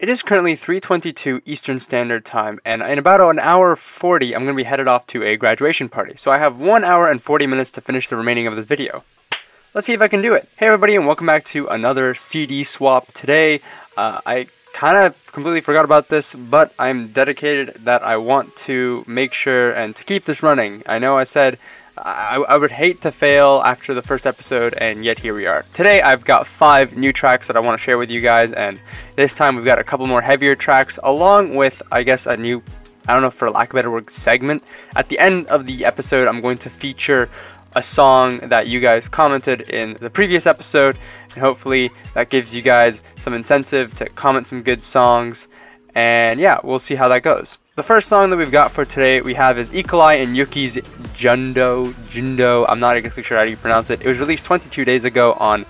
It is currently 3:22 Eastern Standard Time, and in about an hour 40, I'm going to be headed off to a graduation party. So I have 1 hour and 40 minutes to finish the remaining of this video. Let's see if I can do it. Hey everybody, and welcome back to another CD swap. Today, I kind of completely forgot about this, but I'm dedicated that I want to make sure and to keep this running. I know I said I would hate to fail after the first episode, and yet here we are. Today I've got 5 new tracks that I want to share with you guys, and this time we've got a couple more heavier tracks along with, I guess, a new, I don't know, for lack of a better word, segment. At the end of the episode, I'm going to feature a song that you guys commented in the previous episode, and hopefully that gives you guys some incentive to comment some good songs, and yeah, we'll see how that goes. The first song that we've got for today we have is Ekali and Yookie's Jundo. I'm not exactly sure how you pronounce it. It was released 22 days ago on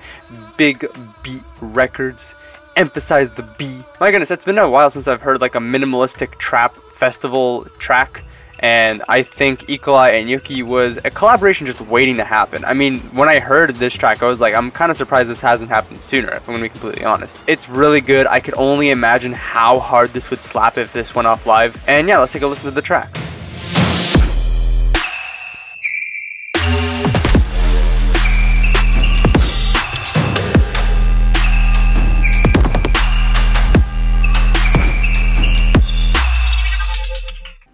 Big Beat Records. Emphasize the B. My goodness, it's been a while since I've heard like a minimalistic trap festival track. And I think Ekali and Yookie was a collaboration just waiting to happen. I mean, when I heard this track, I was like, I'm kind of surprised this hasn't happened sooner, if I'm going to be completely honest. It's really good. I could only imagine how hard this would slap if this went off live. And yeah, let's take a listen to the track.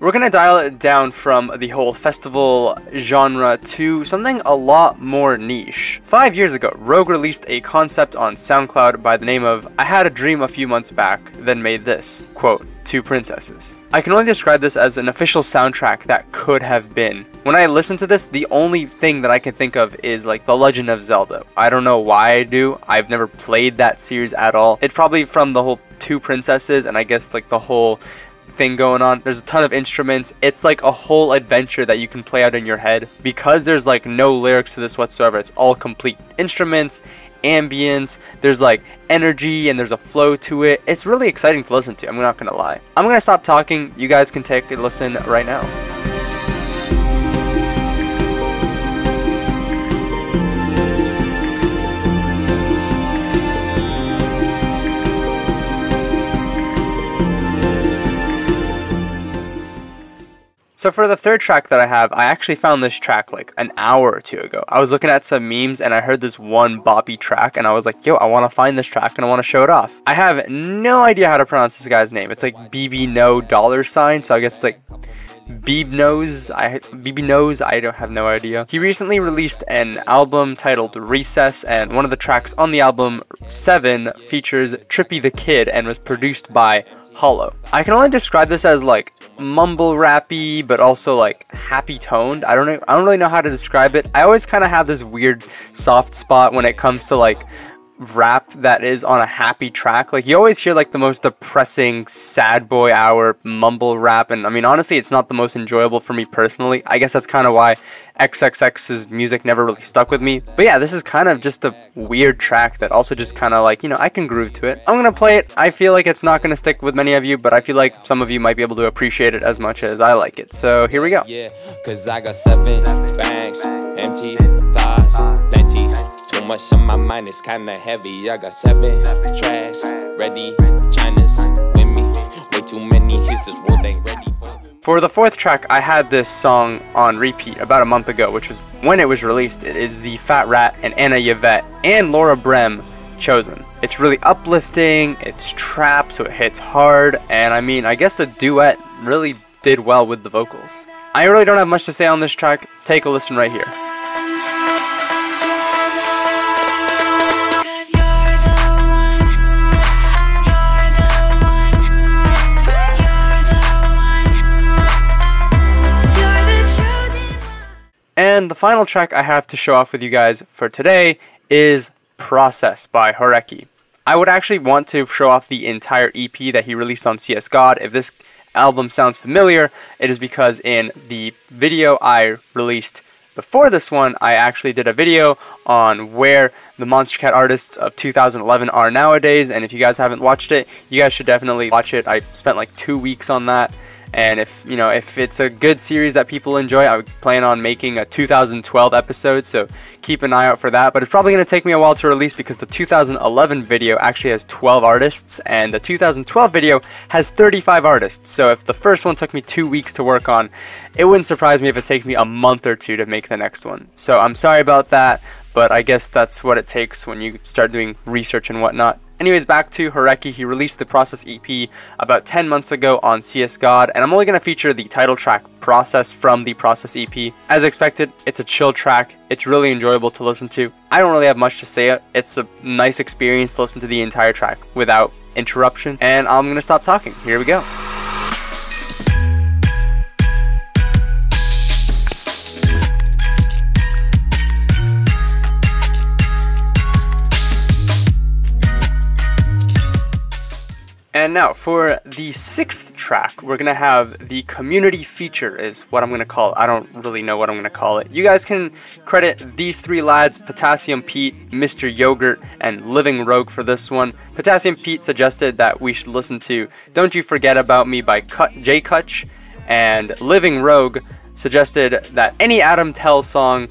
We're going to dial it down from the whole festival genre to something a lot more niche. 5 years ago, Rogue released a concept on SoundCloud by the name of I Had a Dream a Few Months Back, then made this, quote, 2 princesses. I can only describe this as an official soundtrack that could have been. When I listen to this, the only thing that I can think of is like The Legend of Zelda. I don't know why I do. I've never played that series at all. It's probably from the whole 2 princesses and I guess like the whole thing going on. There's a ton of instruments. It's like a whole adventure that you can play out in your head because there's like no lyrics to this whatsoever. It's all complete instruments, ambience, there's like energy and there's a flow to it. It's really exciting to listen to, I'm not gonna lie. I'm gonna stop talking. You guys can take a listen right now. So for the third track that I have, I actually found this track like an hour or 2 ago. I was looking at some memes and I heard this one boppy track and I was like, yo, I want to find this track and I want to show it off. I have no idea how to pronounce this guy's name. It's like bbno $, so I guess it's like bbnos, I don't have no idea. He recently released an album titled Recess, and one of the tracks on the album, 7, features Trippy the Kid and was produced by Hollow. I can only describe this as like mumble rappy, but also like happy toned. I don't really know how to describe it. I always kind of have this weird soft spot when it comes to like rap that is on a happy track. Like you always hear like the most depressing sad boy hour mumble rap, and I mean honestly it's not the most enjoyable for me personally. I guess that's kind of why XXX's music never really stuck with me. But yeah, this is kind of just a weird track that also just kind of like, you know, I can groove to it. I'm gonna play it. I feel like it's not gonna stick with many of you, but I feel like some of you might be able to appreciate it as much as I like it. So here we go. Yeah, cause I got 7 bags, empty thoughts, plenty. Too much on my mind, it's kinda heavy. I got 7 trash, ready, China's with me. Way too many hits, this world ain't ready for me. For the 4th track, I had this song on repeat about a month ago, which was when it was released. It is TheFatRat and Yvette and Laura Brehm chosen. It's really uplifting, it's trap, so it hits hard, and I mean, I guess the duet really did well with the vocals. I really don't have much to say on this track. Take a listen right here. And the final track I have to show off with you guys for today is Process by Horecky. I would actually want to show off the entire EP that he released on CS God. If this album sounds familiar, it is because in the video I released before this one, I actually did a video on where the Monster Cat artists of 2011 are nowadays, and if you guys haven't watched it, you guys should definitely watch it. I spent like 2 weeks on that, And if it's a good series that people enjoy, I would plan on making a 2012 episode, so keep an eye out for that. But it's probably going to take me a while to release because the 2011 video actually has 12 artists and the 2012 video has 35 artists. So if the first one took me 2 weeks to work on, it wouldn't surprise me if it takes me a month or two to make the next one. So I'm sorry about that, but I guess that's what it takes when you start doing research and whatnot. Anyways, back to Horecky. He released the Process EP about 10 months ago on CS God, and I'm only going to feature the title track Process from the Process EP. As expected, it's a chill track. It's really enjoyable to listen to. I don't really have much to say. It's a nice experience to listen to the entire track without interruption, and I'm going to stop talking. Here we go. And now for the 6th track, we're going to have the community feature is what I'm going to call it. I don't really know what I'm going to call it. You guys can credit these 3 lads, Potassium Pete, Mr. Yogurt, and Living Rogue for this one. Potassium Pete suggested that we should listen to Don't You Forget About Me by JKuch, and Living Rogue suggested that any Adam Tell song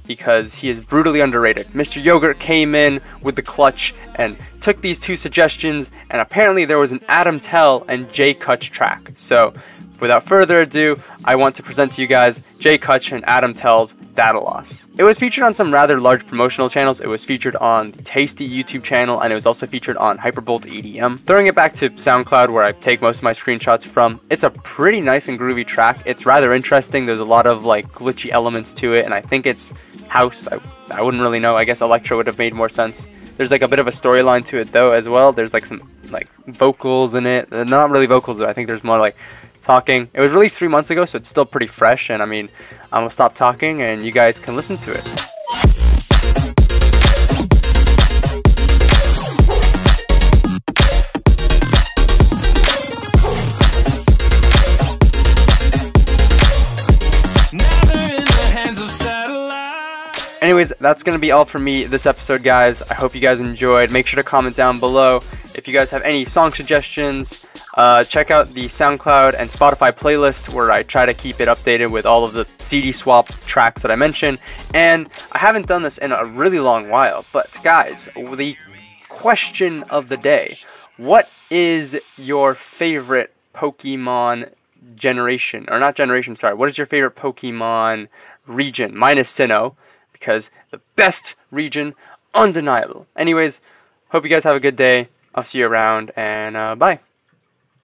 because he is brutally underrated. Mr. Yogurt came in with the clutch and took these 2 suggestions, and apparently there was an Adam Tell and JKuch track. So without further ado, I want to present to you guys JKuch and Adam Tell's Data Loss. It was featured on some rather large promotional channels. It was featured on the Tasty YouTube channel, and it was also featured on Hyperbolt EDM. Throwing it back to SoundCloud, where I take most of my screenshots from, it's a pretty nice and groovy track. It's rather interesting. There's a lot of like glitchy elements to it, and I think it's house. I wouldn't really know. I guess electro would have made more sense. There's like a bit of a storyline to it though as well. There's like some like vocals in it. Not really vocals though. I think there's more like talking. It was released 3 months ago, so it's still pretty fresh, and I mean, I'm gonna stop talking and you guys can listen to it. Anyways, that's going to be all for me this episode, guys. I hope you guys enjoyed. Make sure to comment down below if you guys have any song suggestions. Check out the SoundCloud and Spotify playlist where I try to keep it updated with all of the CD swap tracks that I mentioned. And I haven't done this in a really long while, but guys, the question of the day: what is your favorite Pokemon generation? Or not generation, sorry. What is your favorite Pokemon region? Mine is Sinnoh, because the best region, undeniable. Anyways, hope you guys have a good day. I'll see you around, and bye.